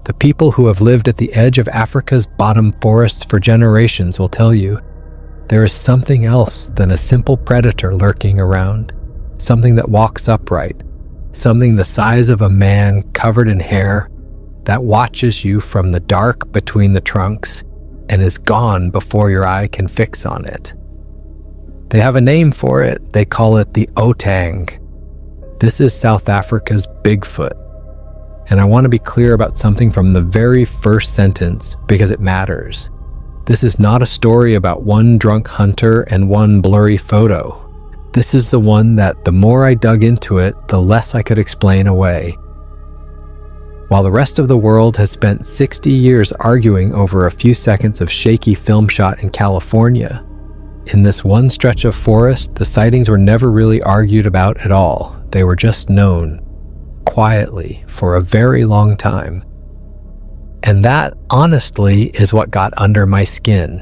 The people who have lived at the edge of Africa's bottom forests for generations will tell you there is something else than a simple predator lurking around, something that walks upright, something the size of a man covered in hair that watches you from the dark between the trunks and is gone before your eye can fix on it. They have a name for it. They call it the Otang. This is South Africa's Bigfoot. And I want to be clear about something from the very first sentence because it matters. This is not a story about one drunk hunter and one blurry photo. This is the one that the more I dug into it, the less I could explain away. While the rest of the world has spent 60 years arguing over a few seconds of shaky film shot in California, in this one stretch of forest, the sightings were never really argued about at all. They were just known, quietly, for a very long time. And that, honestly, is what got under my skin.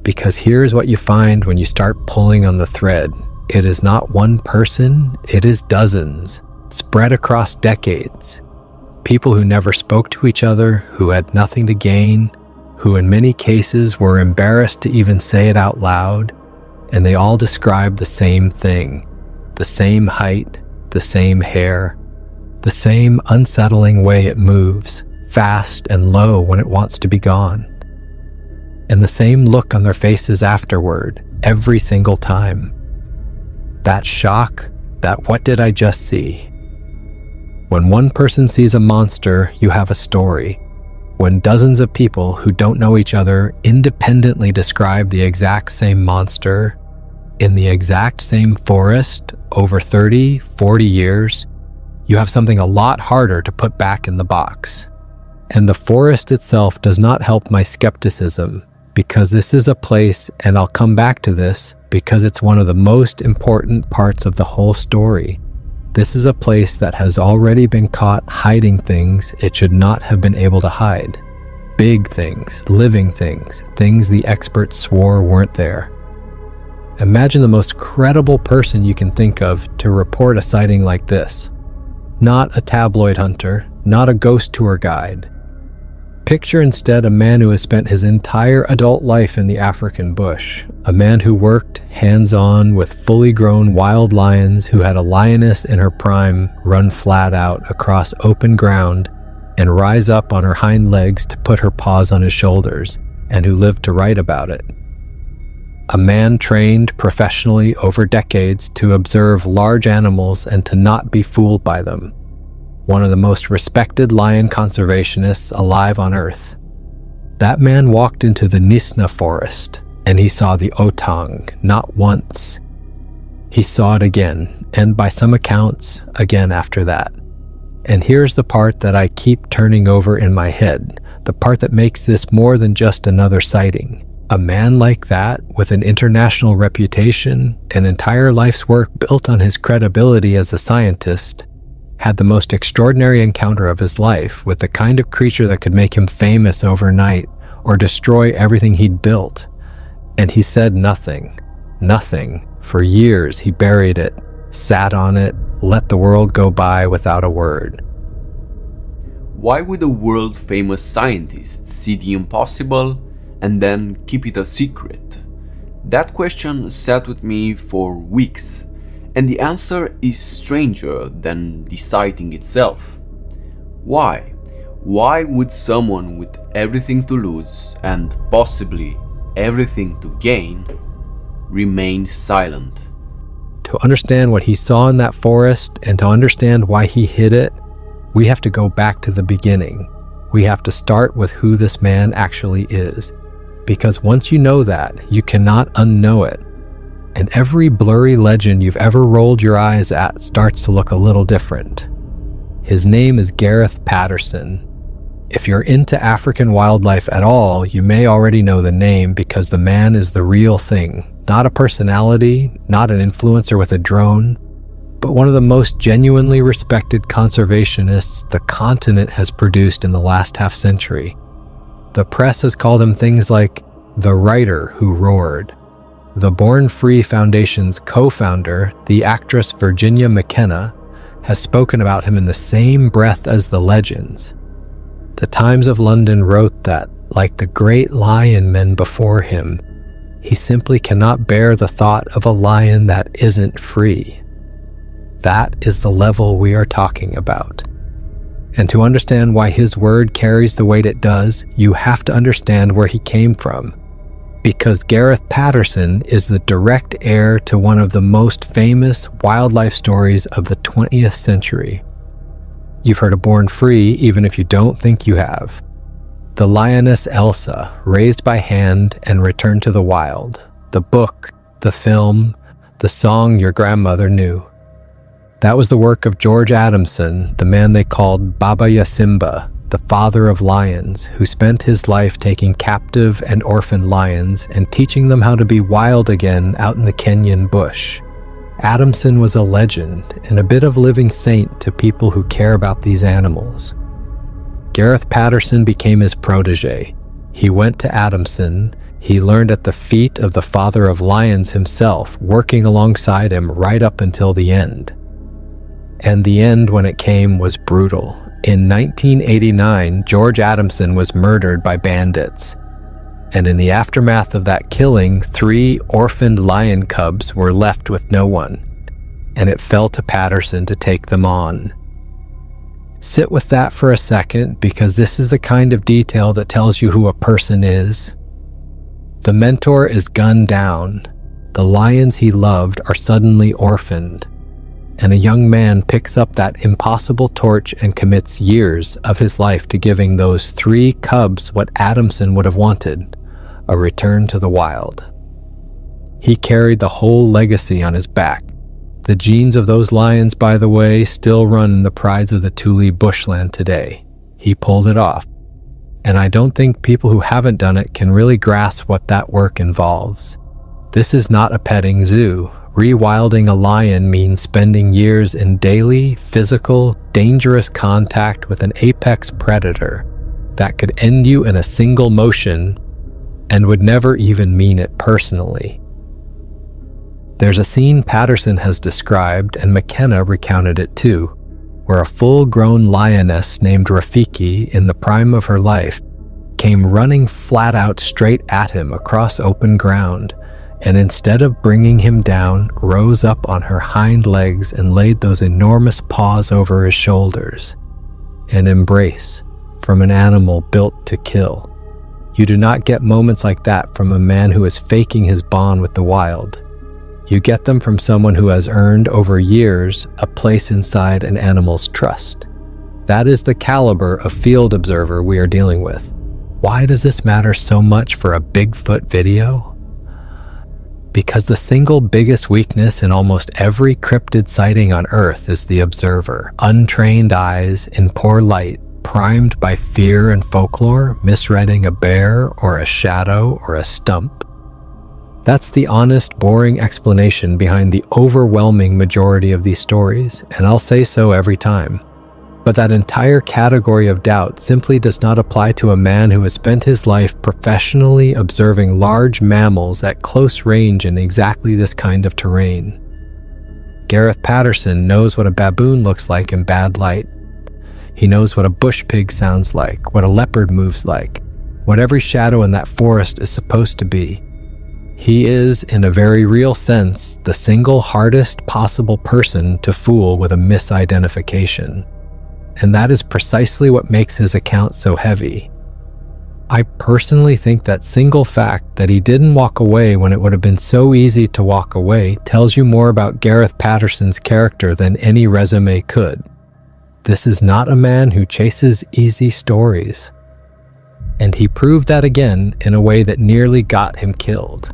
Because here's what you find when you start pulling on the thread. It is not one person, it is dozens, spread across decades. People who never spoke to each other, who had nothing to gain, who in many cases were embarrassed to even say it out loud, and they all described the same thing, the same height, the same hair, the same unsettling way it moves, fast and low when it wants to be gone, and the same look on their faces afterward, every single time. That shock, that what did I just see? When one person sees a monster, you have a story. When dozens of people who don't know each other independently describe the exact same monster in the exact same forest over 30, 40 years, you have something a lot harder to put back in the box. And the forest itself does not help my skepticism, because this is a place, and I'll come back to this, because it's one of the most important parts of the whole story. This is a place that has already been caught hiding things it should not have been able to hide. Big things, living things, things the experts swore weren't there. Imagine the most credible person you can think of to report a sighting like this. Not a tabloid hunter, not a ghost tour guide. Picture instead a man who has spent his entire adult life in the African bush, a man who worked hands-on with fully grown wild lions, who had a lioness in her prime run flat out across open ground and rise up on her hind legs to put her paws on his shoulders, and who lived to write about it. A man trained professionally over decades to observe large animals and to not be fooled by them. One of the most respected lion conservationists alive on Earth. That man walked into the Nisna forest, and he saw the Otang not once. He saw it again, and by some accounts, again after that. And here's the part that I keep turning over in my head, the part that makes this more than just another sighting. A man like that, with an international reputation, an entire life's work built on his credibility as a scientist, had the most extraordinary encounter of his life with the kind of creature that could make him famous overnight or destroy everything he'd built. And he said nothing. Nothing. For years he buried it, sat on it, let the world go by without a word. Why would a world-famous scientist see the impossible and then keep it a secret? That question sat with me for weeks, and the answer is stranger than the sighting itself. Why? Why would someone with everything to lose and possibly everything to gain remain silent? To understand what he saw in that forest and to understand why he hid it, we have to go back to the beginning. We have to start with who this man actually is. Because once you know that, you cannot unknow it. And every blurry legend you've ever rolled your eyes at starts to look a little different. His name is Gareth Patterson. If you're into African wildlife at all, you may already know the name because the man is the real thing. Not a personality, not an influencer with a drone, but one of the most genuinely respected conservationists the continent has produced in the last half-century. The press has called him things like the writer who roared. The Born Free Foundation's co-founder, the actress Virginia McKenna, has spoken about him in the same breath as the legends. The Times of London wrote that, like the great lion men before him, he simply cannot bear the thought of a lion that isn't free. That is the level we are talking about. And to understand why his word carries the weight it does, you have to understand where he came from. Because Gareth Patterson is the direct heir to one of the most famous wildlife stories of the 20th century. You've heard of Born Free, even if you don't think you have. The lioness Elsa, raised by hand and returned to the wild. The book, the film, the song your grandmother knew. That was the work of George Adamson, the man they called Baba Yasimba, the father of lions, who spent his life taking captive and orphaned lions and teaching them how to be wild again out in the Kenyan bush. Adamson was a legend and a bit of living saint to people who care about these animals. Gareth Patterson became his protege. He went to Adamson. He learned at the feet of the father of lions himself, working alongside him right up until the end. And the end, when it came, was brutal. In 1989, George Adamson was murdered by bandits. And in the aftermath of that killing, 3 orphaned lion cubs were left with no one. And it fell to Patterson to take them on. Sit with that for a second, because this is the kind of detail that tells you who a person is. The mentor is gunned down. The lions he loved are suddenly orphaned. And a young man picks up that impossible torch and commits years of his life to giving those 3 cubs what Adamson would have wanted, a return to the wild. He carried the whole legacy on his back. The genes of those lions, by the way, still run in the prides of the Thule bushland today. He pulled it off. And I don't think people who haven't done it can really grasp what that work involves. This is not a petting zoo. Rewilding a lion means spending years in daily, physical, dangerous contact with an apex predator that could end you in a single motion and would never even mean it personally. There's a scene Patterson has described, and McKenna recounted it too, where a full-grown lioness named Rafiki, in the prime of her life, came running flat out straight at him across open ground, and instead of bringing him down, rose up on her hind legs and laid those enormous paws over his shoulders. An embrace from an animal built to kill. You do not get moments like that from a man who is faking his bond with the wild. You get them from someone who has earned over years a place inside an animal's trust. That is the caliber of field observer we are dealing with. Why does this matter so much for a Bigfoot video? Because the single biggest weakness in almost every cryptid sighting on Earth is the observer. Untrained eyes in poor light, primed by fear and folklore, misreading a bear or a shadow or a stump. That's the honest, boring explanation behind the overwhelming majority of these stories, and I'll say so every time. But that entire category of doubt simply does not apply to a man who has spent his life professionally observing large mammals at close range in exactly this kind of terrain. Gareth Patterson knows what a baboon looks like in bad light. He knows what a bush pig sounds like, what a leopard moves like, what every shadow in that forest is supposed to be. He is, in a very real sense, the single hardest possible person to fool with a misidentification. And that is precisely what makes his account so heavy. I personally think that single fact that he didn't walk away when it would have been so easy to walk away tells you more about Gareth Patterson's character than any resume could. This is not a man who chases easy stories. And he proved that again in a way that nearly got him killed.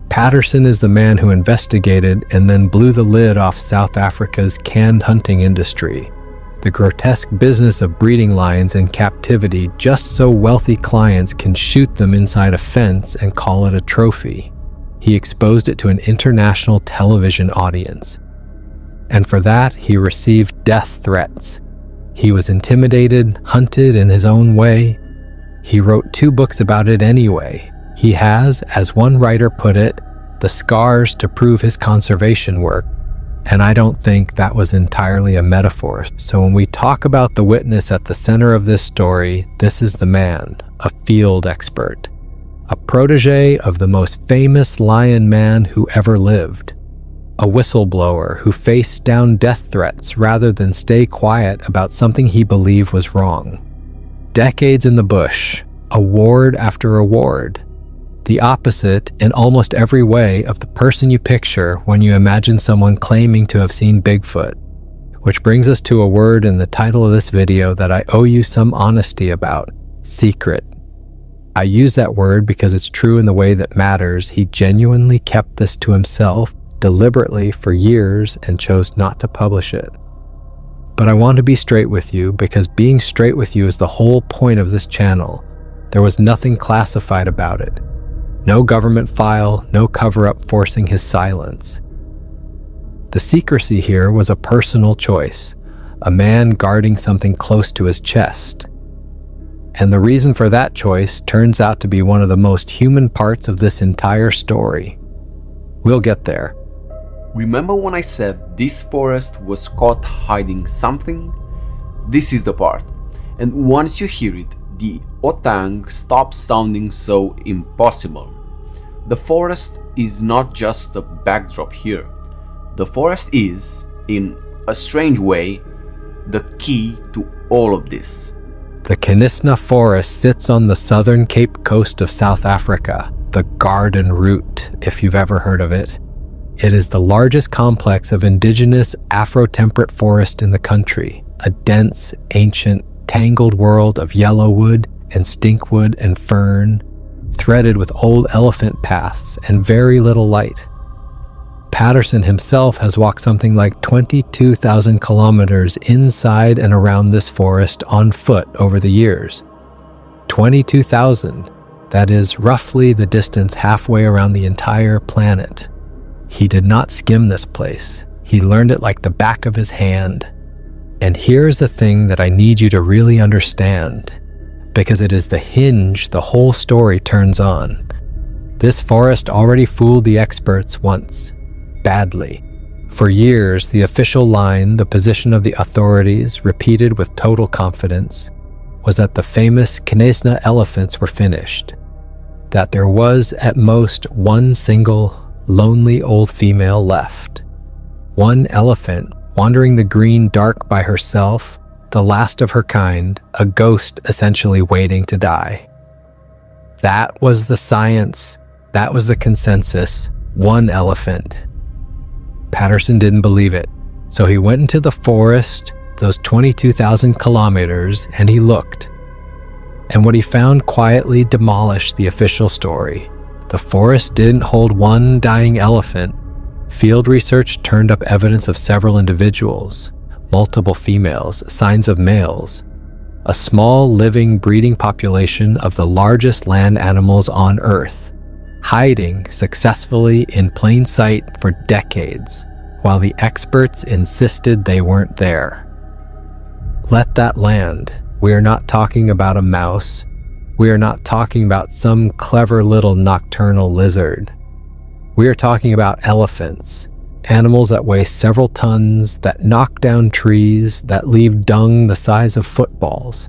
Patterson is the man who investigated and then blew the lid off South Africa's canned hunting industry, the grotesque business of breeding lions in captivity just so wealthy clients can shoot them inside a fence and call it a trophy. He exposed it to an international television audience. And for that, he received death threats. He was intimidated, hunted in his own way. He wrote 2 books about it anyway. He has, as one writer put it, the scars to prove his conservation work, And I don't think that was entirely a metaphor. So when we talk about the witness at the center of this story, this is the man, a field expert, a protege of the most famous lion man who ever lived, a whistleblower who faced down death threats rather than stay quiet about something he believed was wrong. Decades in the bush, award after award. The opposite in almost every way of the person you picture when you imagine someone claiming to have seen Bigfoot. Which brings us to a word in the title of this video that I owe you some honesty about: secret. I use that word because it's true in the way that matters. He genuinely kept this to himself deliberately for years and chose not to publish it. But I want to be straight with you, because being straight with you is the whole point of this channel. There was nothing classified about it. No government file, no cover-up forcing his silence. The secrecy here was a personal choice, a man guarding something close to his chest. And the reason for that choice turns out to be one of the most human parts of this entire story. We'll get there. Remember when I said this forest was caught hiding something? This is the part. And once you hear it, the otang stops sounding so impossible. The forest is not just a backdrop here. The forest is, in a strange way, the key to all of this. The Kinisna Forest sits on the southern Cape Coast of South Africa, the Garden Route, if you've ever heard of it. It is the largest complex of indigenous Afro-temperate forest in the country, a dense, ancient, tangled world of yellowwood and stinkwood and fern, threaded with old elephant paths and very little light. Patterson himself has walked something like 22,000 kilometers inside and around this forest on foot over the years. 22,000, that is roughly the distance halfway around the entire planet. He did not skim this place. He learned it like the back of his hand. And here's the thing that I need you to really understand, because it is the hinge the whole story turns on. This forest already fooled the experts once, badly. For years, the official line, the position of the authorities, repeated with total confidence, was that the famous Kinisna elephants were finished, that there was at most one single, lonely old female left. One elephant wandering the green dark by herself, the last of her kind, a ghost essentially waiting to die. That was the science. That was the consensus. One elephant. Patterson didn't believe it, so he went into the forest, those 22,000 kilometers, and he looked. And what he found quietly demolished the official story. The forest didn't hold one dying elephant. Field research turned up evidence of several individuals, multiple females, signs of males, a small living breeding population of the largest land animals on Earth, hiding successfully in plain sight for decades, while the experts insisted they weren't there. Let that land. We are not talking about a mouse. We are not talking about some clever little nocturnal lizard. We are talking about elephants, animals that weigh several tons, that knock down trees, that leave dung the size of footballs.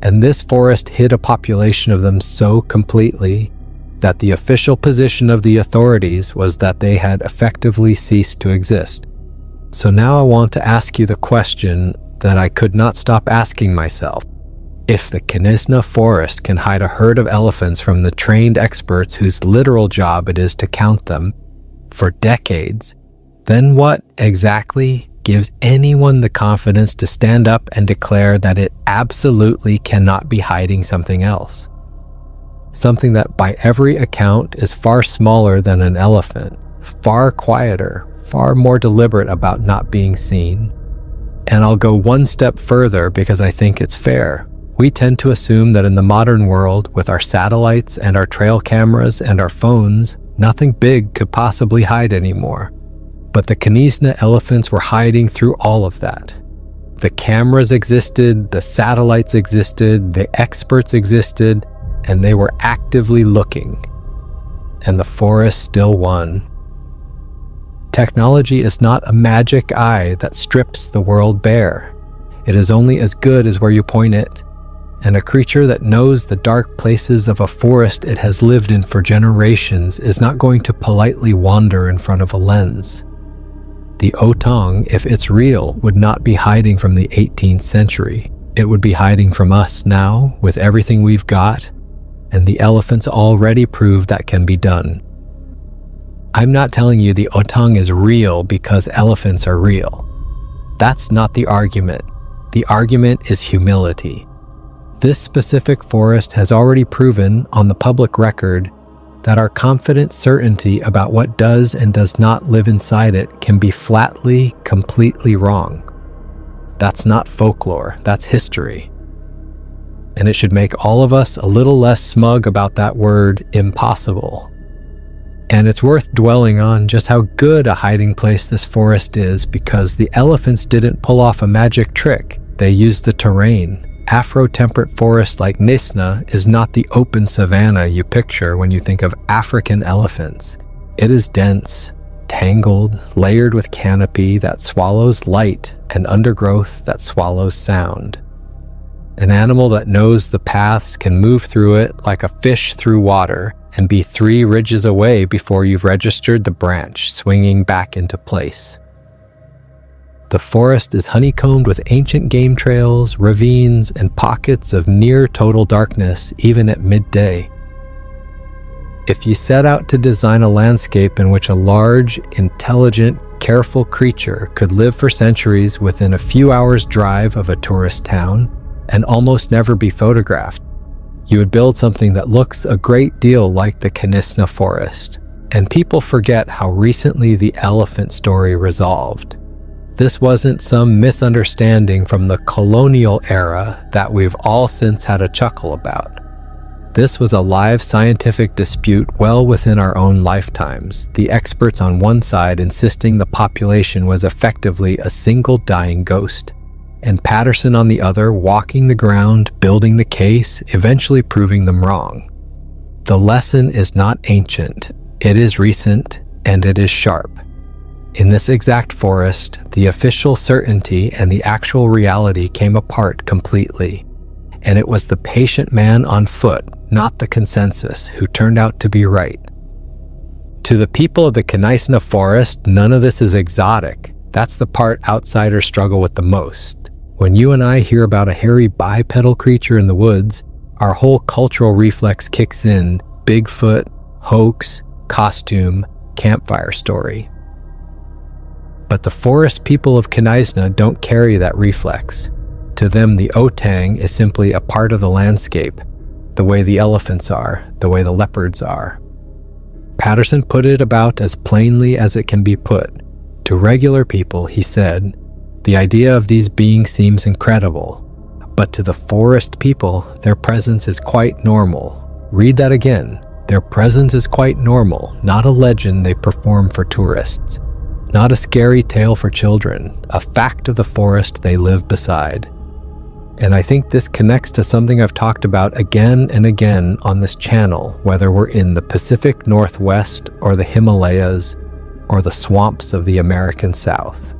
And this forest hid a population of them so completely that the official position of the authorities was that they had effectively ceased to exist. So now I want to ask you the question that I could not stop asking myself. If the Kinisna Forest can hide a herd of elephants from the trained experts whose literal job it is to count them for decades, then what exactly gives anyone the confidence to stand up and declare that it absolutely cannot be hiding something else? Something that by every account is far smaller than an elephant, far quieter, far more deliberate about not being seen. And I'll go one step further because I think it's fair. We tend to assume that in the modern world, with our satellites and our trail cameras and our phones, nothing big could possibly hide anymore. But the Kinisna elephants were hiding through all of that. The cameras existed, the satellites existed, the experts existed, and they were actively looking. And the forest still won. Technology is not a magic eye that strips the world bare. It is only as good as where you point it. And a creature that knows the dark places of a forest it has lived in for generations is not going to politely wander in front of a lens. The Otang, if it's real, would not be hiding from the 18th century. It would be hiding from us now, with everything we've got, and the elephants already prove that can be done. I'm not telling you the Otang is real because elephants are real. That's not the argument. The argument is humility. This specific forest has already proven on the public record that our confident certainty about what does and does not live inside it can be flatly, completely wrong. That's not folklore, that's history. And it should make all of us a little less smug about that word, impossible. And it's worth dwelling on just how good a hiding place this forest is because the elephants didn't pull off a magic trick. They used the terrain. Afro-temperate forest like Nisna is not the open savanna you picture when you think of African elephants. It is dense, tangled, layered with canopy that swallows light and undergrowth that swallows sound. An animal that knows the paths can move through it like a fish through water and be 3 ridges away before you've registered the branch swinging back into place. The forest is honeycombed with ancient game trails, ravines, and pockets of near-total darkness even at midday. If you set out to design a landscape in which a large, intelligent, careful creature could live for centuries within a few hours' drive of a tourist town and almost never be photographed, you would build something that looks a great deal like the Kanisna forest. And people forget how recently the elephant story resolved. This wasn't some misunderstanding from the colonial era that we've all since had a chuckle about. This was a live scientific dispute well within our own lifetimes, the experts on one side insisting the population was effectively a single dying ghost, and Patterson on the other walking the ground, building the case, eventually proving them wrong. The lesson is not ancient, it is recent, and it is sharp. In this exact forest, the official certainty and the actual reality came apart completely, and it was the patient man on foot, not the consensus, who turned out to be right. To the people of the Kanisna forest, none of this is exotic. That's the part outsiders struggle with the most. When you and I hear about a hairy bipedal creature in the woods, our whole cultural reflex kicks in: Bigfoot, hoax, costume, campfire story. But the forest people of Kanisna don't carry that reflex. To them, the Otang is simply a part of the landscape, the way the elephants are, the way the leopards are. Patterson put it about as plainly as it can be put. To regular people, he said, the idea of these beings seems incredible, but to the forest people, their presence is quite normal. Read that again. Their presence is quite normal, not a legend they perform for tourists. Not a scary tale for children, a fact of the forest they live beside. And I think this connects to something I've talked about again and again on this channel, whether we're in the Pacific Northwest or the Himalayas or the swamps of the American South.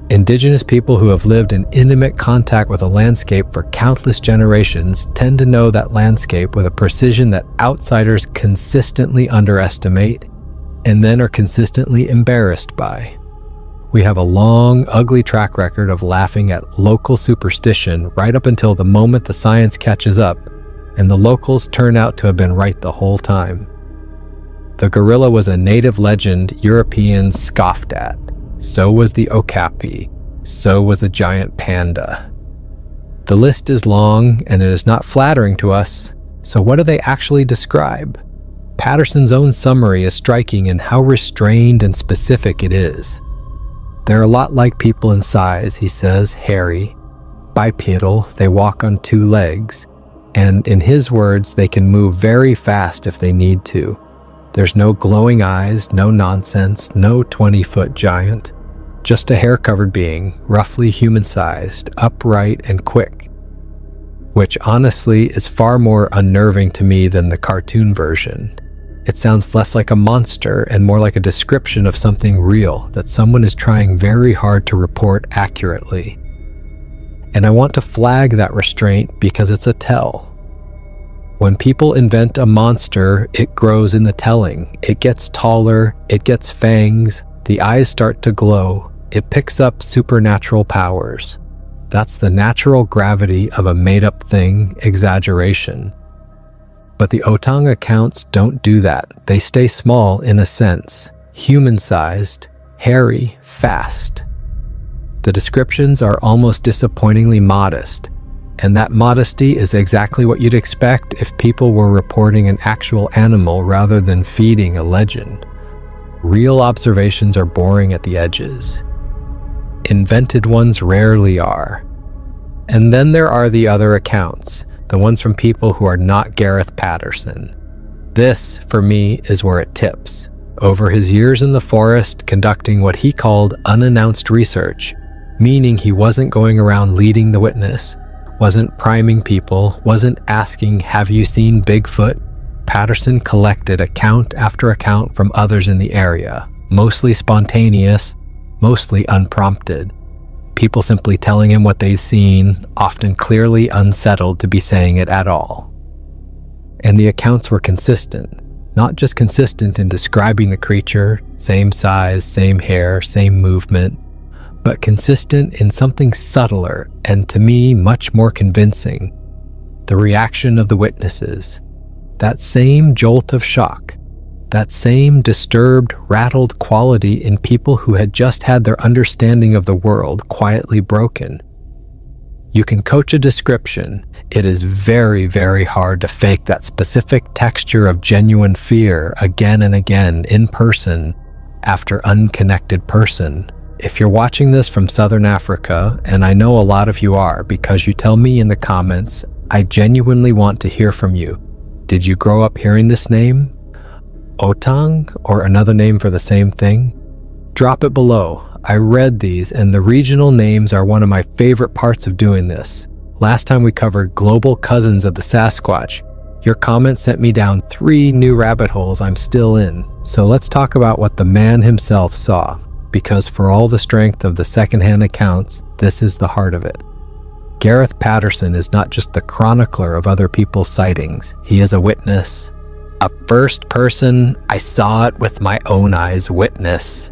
Indigenous people who have lived in intimate contact with a landscape for countless generations tend to know that landscape with a precision that outsiders consistently underestimate and then are consistently embarrassed by. We have a long, ugly track record of laughing at local superstition right up until the moment the science catches up, and the locals turn out to have been right the whole time. The gorilla was a native legend Europeans scoffed at. So was the okapi. So was the giant panda. The list is long, and it is not flattering to us, so what do they actually describe? Patterson's own summary is striking in how restrained and specific it is. They're a lot like people in size, he says, hairy, bipedal, they walk on 2 legs, and in his words, they can move very fast if they need to. There's no glowing eyes, no nonsense, no 20-foot giant, just a hair-covered being, roughly human-sized, upright and quick, which honestly is far more unnerving to me than the cartoon version. It sounds less like a monster and more like a description of something real that someone is trying very hard to report accurately. And I want to flag that restraint because it's a tell. When people invent a monster, it grows in the telling. It gets taller, it gets fangs, the eyes start to glow, it picks up supernatural powers. That's the natural gravity of a made-up thing, exaggeration. But the Otang accounts don't do that. They stay small in a sense, human-sized, hairy, fast. The descriptions are almost disappointingly modest, and that modesty is exactly what you'd expect if people were reporting an actual animal rather than feeding a legend. Real observations are boring at the edges. Invented ones rarely are. And then there are the other accounts, the ones from people who are not Gareth Patterson. This, for me, is where it tips. Over his years in the forest conducting what he called unannounced research, meaning he wasn't going around leading the witness, wasn't priming people, wasn't asking, "Have you seen Bigfoot?" Patterson collected account after account from others in the area, mostly spontaneous, mostly unprompted. People simply telling him what they'd seen, often clearly unsettled to be saying it at all. And the accounts were consistent, not just consistent in describing the creature, same size, same hair, same movement, but consistent in something subtler and, to me, much more convincing. The reaction of the witnesses. That same jolt of shock. That same disturbed, rattled quality in people who had just had their understanding of the world quietly broken. You can coach a description. It is very, very hard to fake that specific texture of genuine fear again and again in person after unconnected person. If you're watching this from Southern Africa, and I know a lot of you are because you tell me in the comments, I genuinely want to hear from you. Did you grow up hearing this name? Otang, or another name for the same thing? Drop it below. I read these, and the regional names are one of my favorite parts of doing this. Last time we covered global cousins of the Sasquatch. Your comment sent me down 3 new rabbit holes I'm still in. So let's talk about what the man himself saw, because for all the strength of the secondhand accounts, this is the heart of it. Gareth Patterson is not just the chronicler of other people's sightings. He is a witness. A first person, I saw it with my own eyes witness.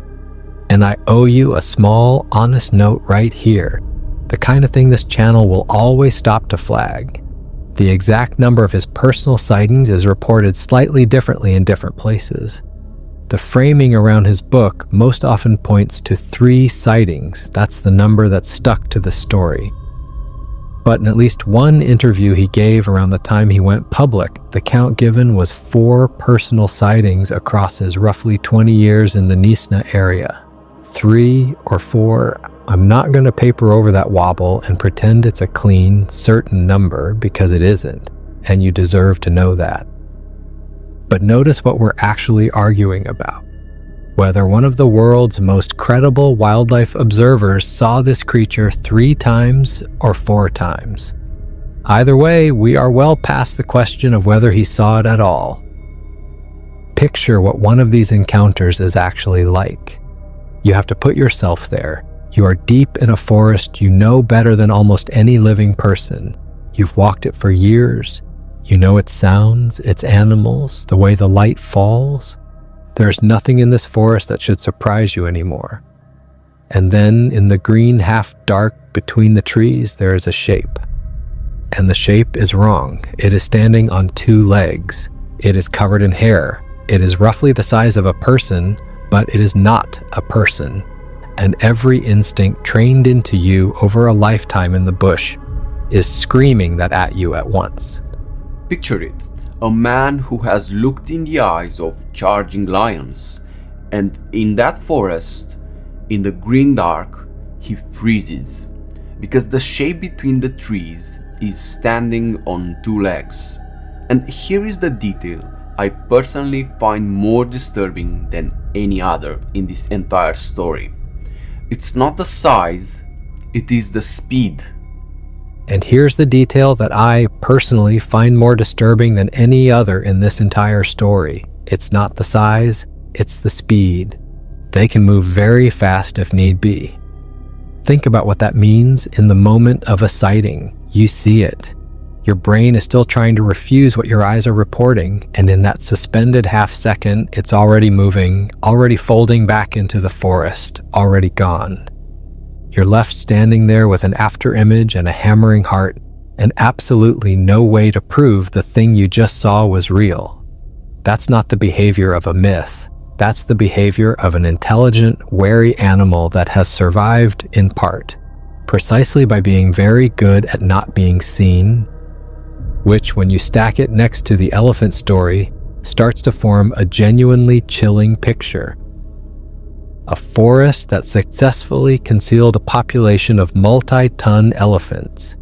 And I owe you a small, honest note right here. The kind of thing this channel will always stop to flag. The exact number of his personal sightings is reported slightly differently in different places. The framing around his book most often points to 3 sightings. That's the number that's stuck to the story. But in at least one interview he gave around the time he went public, the count given was 4 personal sightings across his roughly 20 years in the Nisna area. 3 or 4, I'm not going to paper over that wobble and pretend it's a clean, certain number because it isn't, and you deserve to know that. But notice what we're actually arguing about. Whether one of the world's most credible wildlife observers saw this creature 3 times or 4 times. Either way, we are well past the question of whether he saw it at all. Picture what one of these encounters is actually like. You have to put yourself there. You are deep in a forest you know better than almost any living person. You've walked it for years. You know its sounds, its animals, the way the light falls. There's nothing in this forest that should surprise you anymore. And then in the green half-dark between the trees, there is a shape. And the shape is wrong. It is standing on 2 legs. It is covered in hair. It is roughly the size of a person, but it is not a person. And every instinct trained into you over a lifetime in the bush is screaming that at you at once. Picture it. A man who has looked in the eyes of charging lions, and in that forest, in the green dark, he freezes, because the shape between the trees is standing on 2 legs. And here is the detail I personally find more disturbing than any other in this entire story. It's not the size, it is the speed. And here's the detail that I personally find more disturbing than any other in this entire story. It's not the size, it's the speed. They can move very fast if need be. Think about what that means in the moment of a sighting. You see it. Your brain is still trying to refuse what your eyes are reporting, and in that suspended half second, it's already moving, already folding back into the forest, already gone. You're left standing there with an afterimage and a hammering heart, and absolutely no way to prove the thing you just saw was real. That's not the behavior of a myth. That's the behavior of an intelligent, wary animal that has survived in part, precisely by being very good at not being seen, which, when you stack it next to the elephant story, starts to form a genuinely chilling picture. A forest that successfully concealed a population of multi-ton elephants,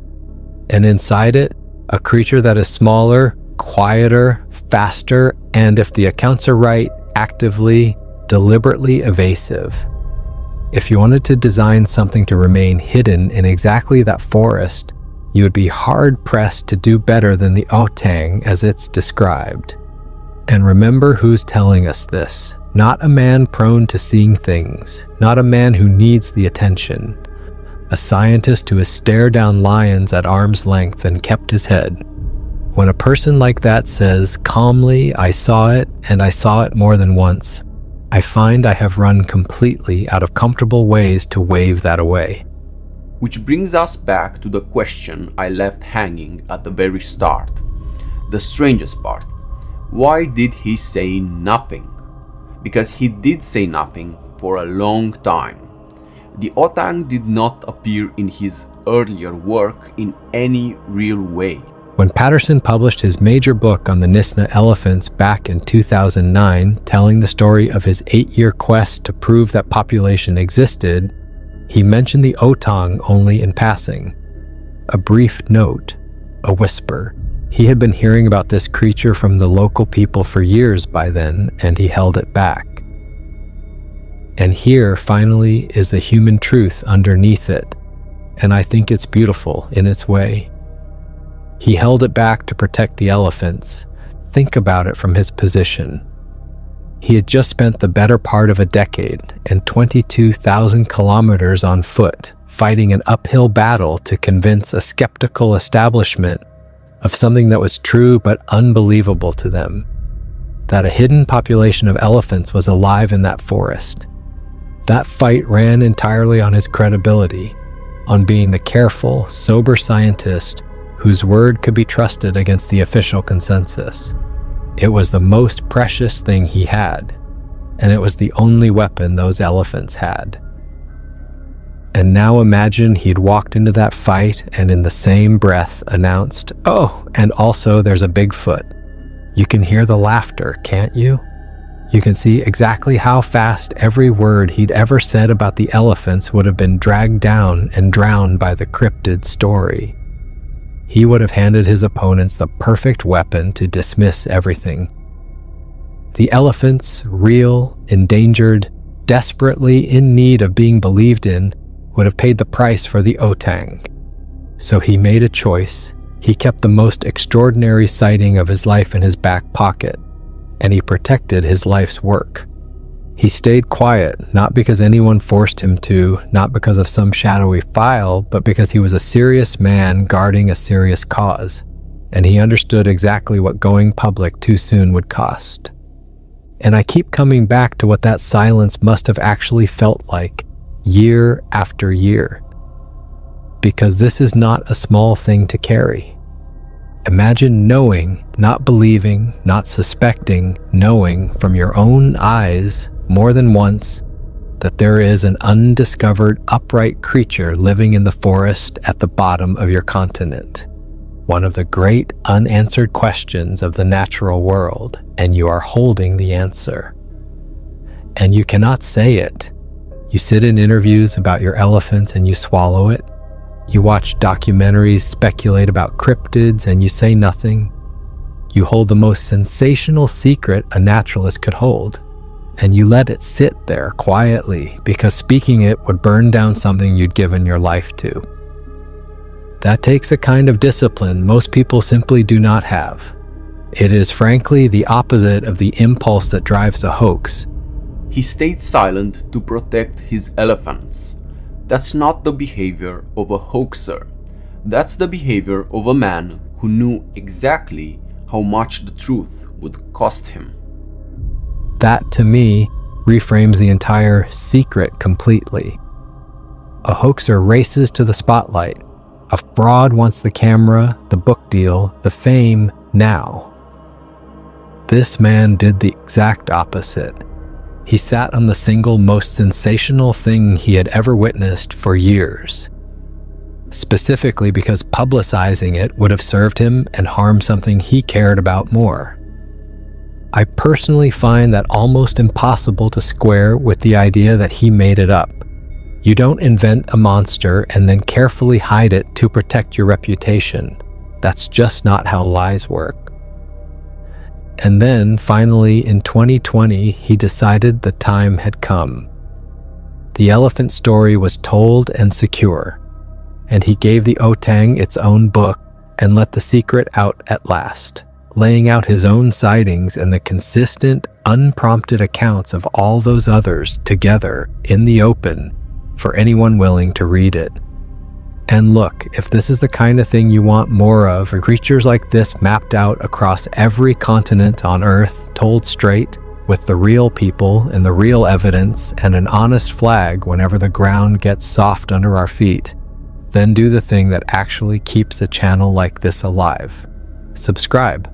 and inside it, a creature that is smaller, quieter, faster, and if the accounts are right, actively, deliberately evasive. If you wanted to design something to remain hidden in exactly that forest, you would be hard-pressed to do better than the otang as it's described. And remember who's telling us this. Not a man prone to seeing things, not a man who needs the attention. A scientist who has stared down lions at arm's length and kept his head. When a person like that says calmly, "I saw it, and I saw it more than once," I find I have run completely out of comfortable ways to wave that away. Which brings us back to the question I left hanging at the very start. The strangest part. Why did he say nothing? Because he did say nothing for a long time. The otang did not appear in his earlier work in any real way. When Patterson published his major book on the Nisna elephants back in 2009, telling the story of his 8-year quest to prove that population existed, he mentioned the otang only in passing. A brief note, a whisper. He had been hearing about this creature from the local people for years by then, and he held it back. And here, finally, is the human truth underneath it, and I think it's beautiful in its way. He held it back to protect the elephants. Think about it from his position. He had just spent the better part of a decade and 22,000 kilometers on foot fighting an uphill battle to convince a skeptical establishment of something that was true but unbelievable to them, that a hidden population of elephants was alive in that forest. That fight ran entirely on his credibility, on being the careful, sober scientist whose word could be trusted against the official consensus. It was the most precious thing he had, and it was the only weapon those elephants had. And now imagine he'd walked into that fight and in the same breath announced, "Oh, and also there's a Bigfoot." You can hear the laughter, can't you? You can see exactly how fast every word he'd ever said about the elephants would have been dragged down and drowned by the cryptid story. He would have handed his opponents the perfect weapon to dismiss everything. The elephants, real, endangered, desperately in need of being believed in, would have paid the price for the otang. So he made a choice. He kept the most extraordinary sighting of his life in his back pocket, and he protected his life's work. He stayed quiet, not because anyone forced him to, not because of some shadowy file, but because he was a serious man guarding a serious cause, and he understood exactly what going public too soon would cost. And I keep coming back to what that silence must have actually felt like, year after year. Because this is not a small thing to carry. Imagine knowing, not believing, not suspecting, knowing from your own eyes more than once that there is an undiscovered upright creature living in the forest at the bottom of your continent. One of the great unanswered questions of the natural world, and you are holding the answer. And you cannot say it. You sit in interviews about your elephants and you swallow it. You watch documentaries speculate about cryptids and you say nothing. You hold the most sensational secret a naturalist could hold, and you let it sit there quietly because speaking it would burn down something you'd given your life to. That takes a kind of discipline most people simply do not have. It is frankly the opposite of the impulse that drives a hoax. He stayed silent to protect his elephants. That's not the behavior of a hoaxer. That's the behavior of a man who knew exactly how much the truth would cost him. That, to me, reframes the entire secret completely. A hoaxer races to the spotlight. A fraud wants the camera, the book deal, the fame now. This man did the exact opposite. He sat on the single most sensational thing he had ever witnessed for years. Specifically because publicizing it would have served him and harmed something he cared about more. I personally find that almost impossible to square with the idea that he made it up. You don't invent a monster and then carefully hide it to protect your reputation. That's just not how lies work. And then, finally, in 2020, he decided the time had come. The elephant story was told and secure, and he gave the Otang its own book and let the secret out at last, laying out his own sightings and the consistent, unprompted accounts of all those others together in the open for anyone willing to read it. And look, if this is the kind of thing you want more of, creatures like this mapped out across every continent on Earth, told straight, with the real people and the real evidence and an honest flag whenever the ground gets soft under our feet, then do the thing that actually keeps a channel like this alive. Subscribe.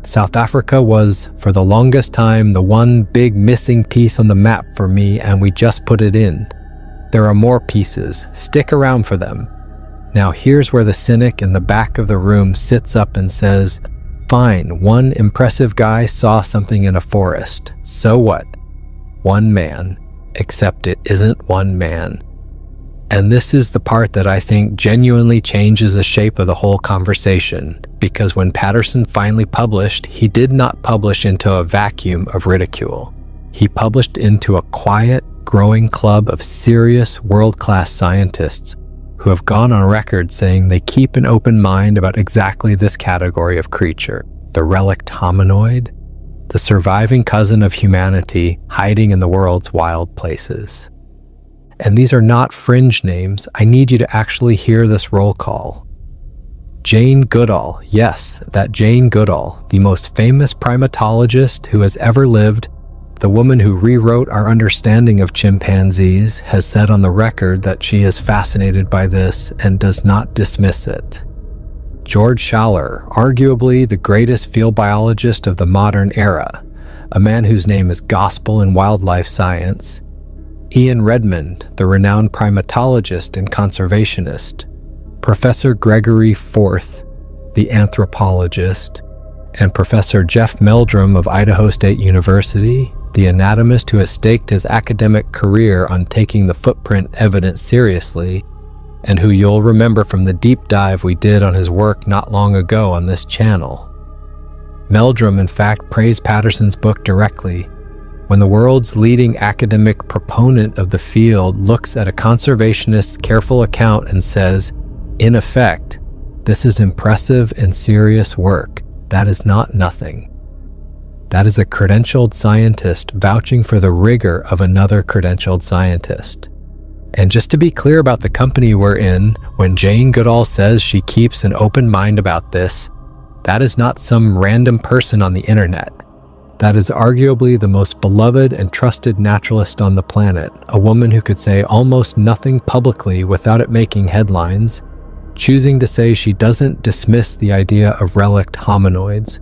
South Africa was, for the longest time, the one big missing piece on the map for me, and we just put it in. There are more pieces. Stick around for them. Now here's where the cynic in the back of the room sits up and says, fine, one impressive guy saw something in a forest. So what? One man. Except it isn't one man. And this is the part that I think genuinely changes the shape of the whole conversation, because when Patterson finally published, he did not publish into a vacuum of ridicule. He published into a quiet, growing club of serious, world-class scientists who have gone on record saying they keep an open mind about exactly this category of creature, the relict hominoid, the surviving cousin of humanity hiding in the world's wild places. And these are not fringe names. I need you to actually hear this roll call. Jane Goodall, yes, that Jane Goodall, the most famous primatologist who has ever lived, the woman who rewrote our understanding of chimpanzees, has said on the record that she is fascinated by this and does not dismiss it. George Schaller, arguably the greatest field biologist of the modern era, a man whose name is gospel in wildlife science. Ian Redmond, the renowned primatologist and conservationist. Professor Gregory Forth, the anthropologist. And Professor Jeff Meldrum of Idaho State University, the anatomist who has staked his academic career on taking the footprint evidence seriously, and who you'll remember from the deep dive we did on his work not long ago on this channel. Meldrum, in fact, praised Patterson's book directly. When the world's leading academic proponent of the field looks at a conservationist's careful account and says, in effect, this is impressive and serious work, that is not nothing. That is a credentialed scientist vouching for the rigor of another credentialed scientist. And just to be clear about the company we're in, when Jane Goodall says she keeps an open mind about this, that is not some random person on the internet. That is arguably the most beloved and trusted naturalist on the planet, a woman who could say almost nothing publicly without it making headlines, choosing to say she doesn't dismiss the idea of relict hominoids.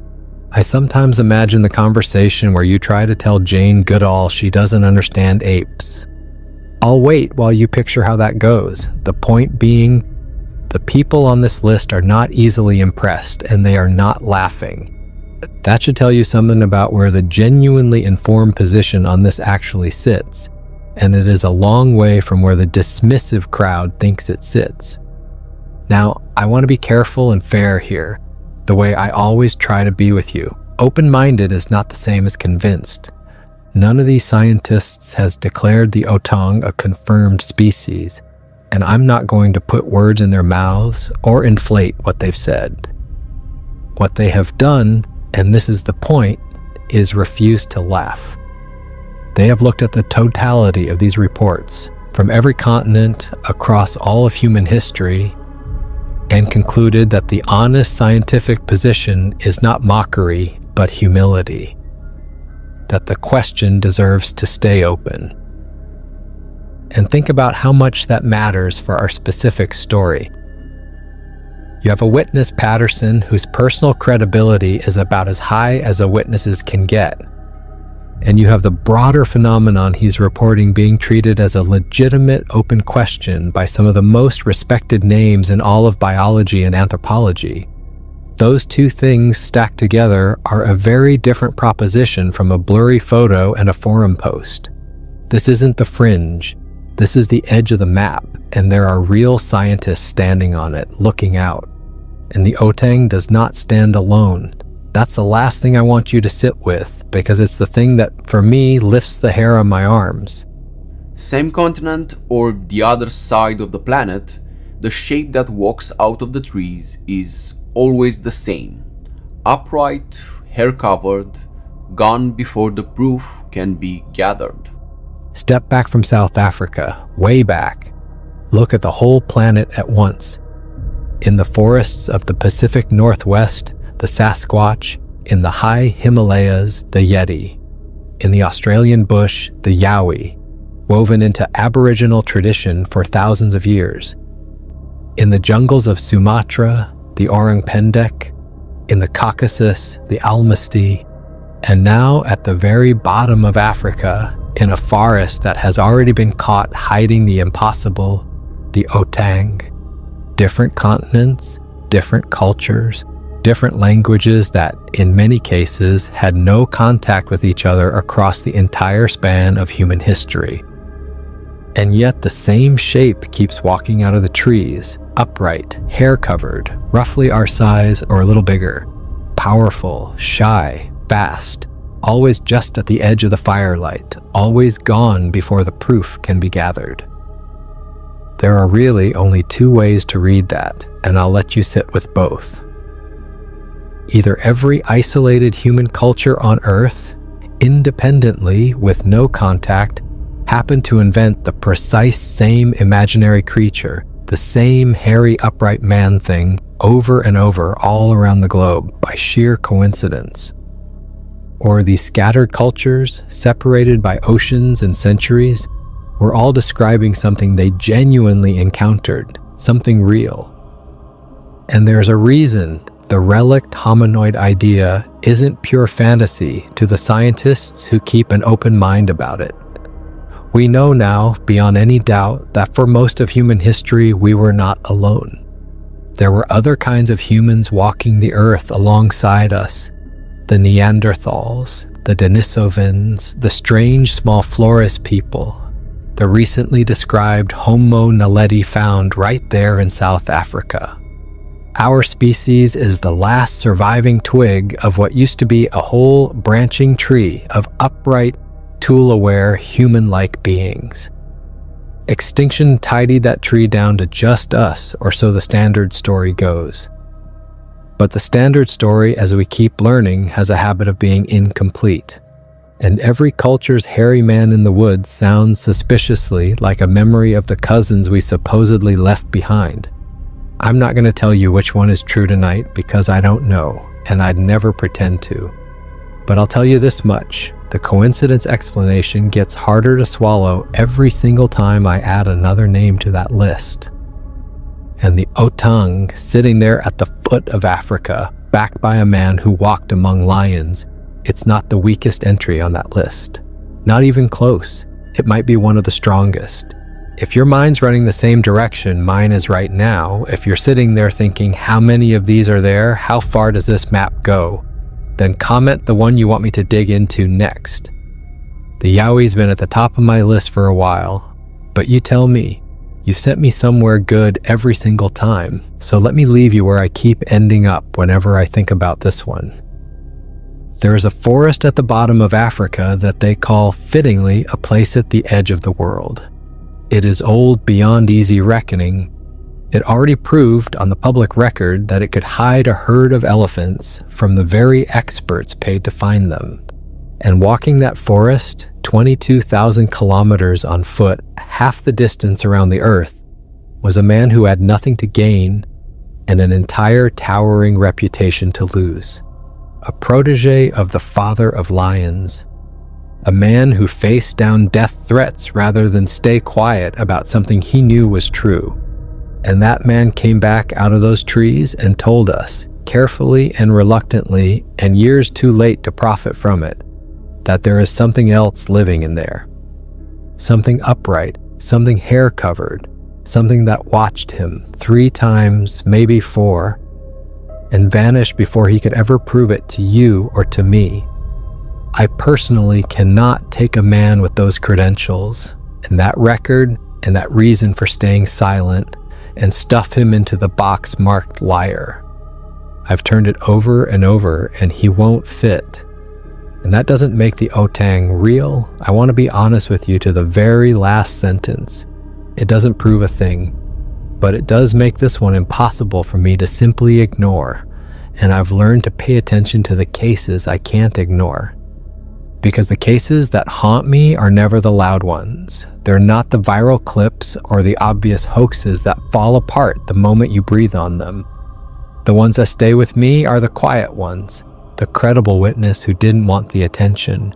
I sometimes imagine the conversation where you try to tell Jane Goodall she doesn't understand apes. I'll wait while you picture how that goes. The point being, the people on this list are not easily impressed, and they are not laughing. That should tell you something about where the genuinely informed position on this actually sits, and it is a long way from where the dismissive crowd thinks it sits. Now, I want to be careful and fair here, the way I always try to be with you. Open-minded is not the same as convinced. None of these scientists has declared the Otang a confirmed species, and I'm not going to put words in their mouths or inflate what they've said. What they have done and this is the point, is refuse to laugh. They have looked at the totality of these reports from every continent across all of human history and concluded that the honest scientific position is not mockery, but humility. That the question deserves to stay open. And think about how much that matters for our specific story. You have a witness, Patterson, whose personal credibility is about as high as a witness's can get. And you have the broader phenomenon he's reporting being treated as a legitimate open question by some of the most respected names in all of biology and anthropology. Those two things stacked together are a very different proposition from a blurry photo and a forum post. This isn't the fringe. This is the edge of the map, and there are real scientists standing on it, looking out. And the Otang does not stand alone. That's the last thing I want you to sit with, because it's the thing that, for me, lifts the hair on my arms. Same continent or the other side of the planet, the shape that walks out of the trees is always the same. Upright, hair-covered, gone before the proof can be gathered. Step back from South Africa, way back. Look at the whole planet at once. In the forests of the Pacific Northwest, the Sasquatch; in the high Himalayas, the Yeti; in the Australian bush, the Yowie, woven into Aboriginal tradition for thousands of years; in the jungles of Sumatra, the Orang Pendek; in the Caucasus, the Almasty; and now at the very bottom of Africa, in a forest that has already been caught hiding the impossible, the Otang. Different continents, different cultures, different languages that, in many cases, had no contact with each other across the entire span of human history. And yet the same shape keeps walking out of the trees, upright, hair-covered, roughly our size or a little bigger, powerful, shy, fast, always just at the edge of the firelight, always gone before the proof can be gathered. There are really only two ways to read that, and I'll let you sit with both. Either every isolated human culture on Earth, independently, with no contact, happened to invent the precise same imaginary creature, the same hairy upright man thing, over and over all around the globe by sheer coincidence. Or these scattered cultures, separated by oceans and centuries, were all describing something they genuinely encountered, something real. And there's a reason the relict hominoid idea isn't pure fantasy to the scientists who keep an open mind about it. We know now, beyond any doubt, that for most of human history we were not alone. There were other kinds of humans walking the earth alongside us. The Neanderthals, the Denisovans, the strange small Flores people, the recently described Homo naledi found right there in South Africa. Our species is the last surviving twig of what used to be a whole branching tree of upright, tool-aware, human-like beings. Extinction tidied that tree down to just us, or so the standard story goes. But the standard story, as we keep learning, has a habit of being incomplete. And every culture's hairy man in the woods sounds suspiciously like a memory of the cousins we supposedly left behind. I'm not going to tell you which one is true tonight because I don't know, and I'd never pretend to. But I'll tell you this much, the coincidence explanation gets harder to swallow every single time I add another name to that list. And the Otang, sitting there at the foot of Africa, backed by a man who walked among lions, it's not the weakest entry on that list. Not even close. It might be one of the strongest. If your mind's running the same direction mine is right now, if you're sitting there thinking, how many of these are there? How far does this map go? Then comment the one you want me to dig into next. The Yowie's been at the top of my list for a while, but you tell me. You've sent me somewhere good every single time, so let me leave you where I keep ending up whenever I think about this one. There is a forest at the bottom of Africa that they call, fittingly, a place at the edge of the world. It is old beyond easy reckoning. It already proved on the public record that it could hide a herd of elephants from the very experts paid to find them. And walking that forest, 22,000 kilometers on foot, half the distance around the earth, was a man who had nothing to gain and an entire towering reputation to lose. A protege of the father of lions. A man who faced down death threats rather than stay quiet about something he knew was true. And that man came back out of those trees and told us, carefully and reluctantly, and years too late to profit from it, that there is something else living in there. Something upright, something hair-covered, something that watched him 3 times, maybe 4, and vanished before he could ever prove it to you or to me. I personally cannot take a man with those credentials, and that record, and that reason for staying silent, and stuff him into the box marked liar. I've turned it over and over, and he won't fit. And that doesn't make the Otang real. I want to be honest with you to the very last sentence. It doesn't prove a thing, but it does make this one impossible for me to simply ignore, and I've learned to pay attention to the cases I can't ignore. Because the cases that haunt me are never the loud ones. They're not the viral clips or the obvious hoaxes that fall apart the moment you breathe on them. The ones that stay with me are the quiet ones, the credible witness who didn't want the attention,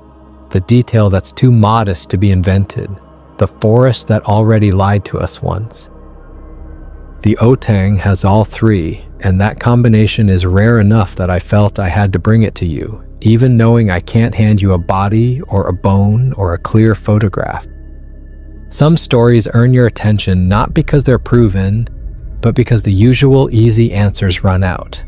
the detail that's too modest to be invented, the forest that already lied to us once. The Otang has all 3, and that combination is rare enough that I felt I had to bring it to you, even knowing I can't hand you a body or a bone or a clear photograph. Some stories earn your attention not because they're proven, but because the usual easy answers run out.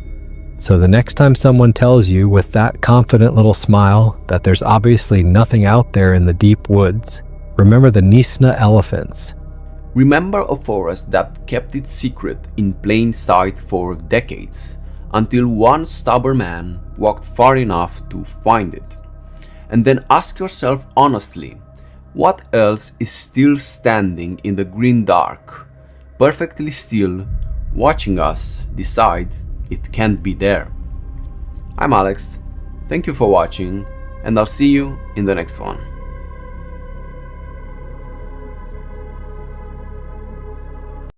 So the next time someone tells you with that confident little smile that there's obviously nothing out there in the deep woods, remember the Nisna elephants. Remember a forest that kept its secret in plain sight for decades, until one stubborn man walked far enough to find it. And then ask yourself honestly, what else is still standing in the green dark, perfectly still, watching us decide it can't be there? I'm Alex, thank you for watching, and I'll see you in the next one.